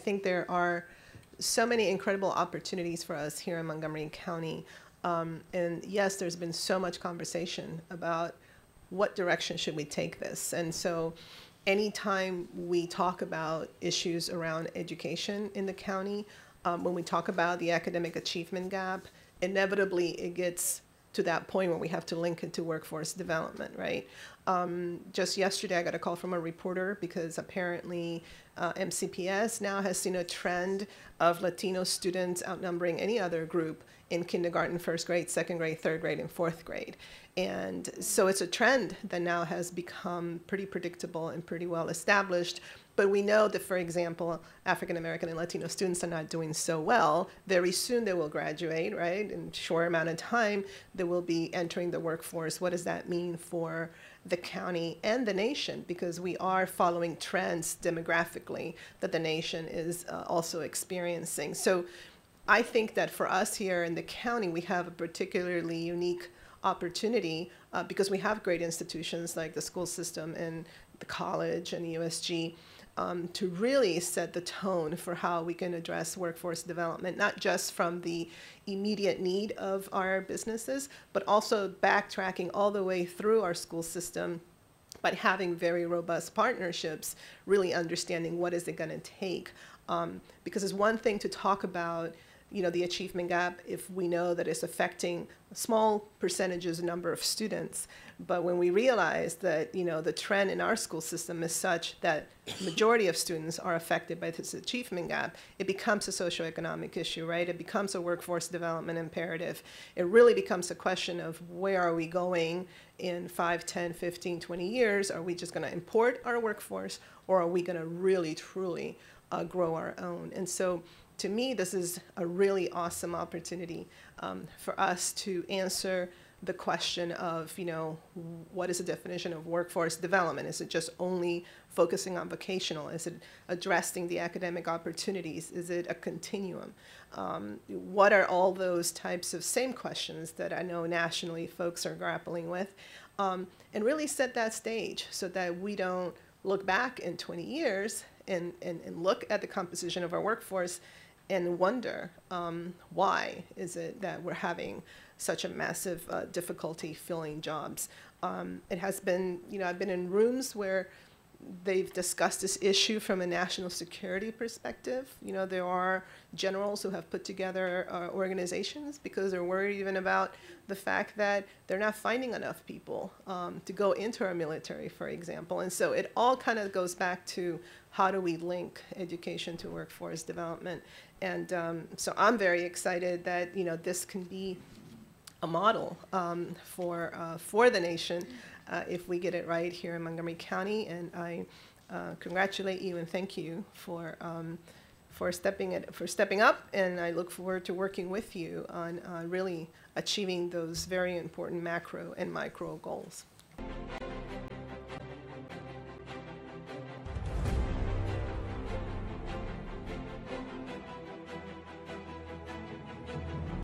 think there are so many incredible opportunities for us here in Montgomery County. And yes, there's been so much conversation about what direction should we take this. And so anytime we talk about issues around education in the county, when we talk about the academic achievement gap, inevitably it gets to that point where we have to link it to workforce development, right? Just yesterday, I got a call from a reporter because apparently MCPS now has seen a trend of Latino students outnumbering any other group in kindergarten, first grade, second grade, third grade, and fourth grade. And so it's a trend that now has become pretty predictable and pretty well established. But we know that, for example, African American and Latino students are not doing so well. Very soon they will graduate, right? In a short amount of time, they will be entering the workforce. What does that mean for the county and the nation? Because we are following trends demographically that the nation is also experiencing. So I think that for us here in the county, we have a particularly unique opportunity because we have great institutions like the school system and the college and the USG to really set the tone for how we can address workforce development, not just from the immediate need of our businesses, but also backtracking all the way through our school system, but having very robust partnerships, really understanding what is it going to take. Because it's one thing to talk about the achievement gap if we know that it's affecting small percentages number of students. But when we realize that, the trend in our school system is such that majority of students are affected by this achievement gap, it becomes a socioeconomic issue, right? It becomes a workforce development imperative. It really becomes a question of where are we going in 5, 10, 15, 20 years? Are we just going to import our workforce, or are we going to really, truly grow our own? And so to me, this is a really awesome opportunity for us to answer the question of, what is the definition of workforce development? Is it just only focusing on vocational? Is it addressing the academic opportunities? Is it a continuum? What are all those types of same questions that I know nationally folks are grappling with? And really set that stage so that we don't look back in 20 years and look at the composition of our workforce and wonder why is it that we're having such a massive difficulty filling jobs. It has been, I've been in rooms where they've discussed this issue from a national security perspective. There are generals who have put together organizations because they're worried even about the fact that they're not finding enough people to go into our military, for example. And so it all kind of goes back to how do we link education to workforce development. And so I'm very excited that this can be a model for the nation if we get it right here in Montgomery County. And I congratulate you and thank you for stepping up. And I look forward to working with you on really achieving those very important macro and micro goals.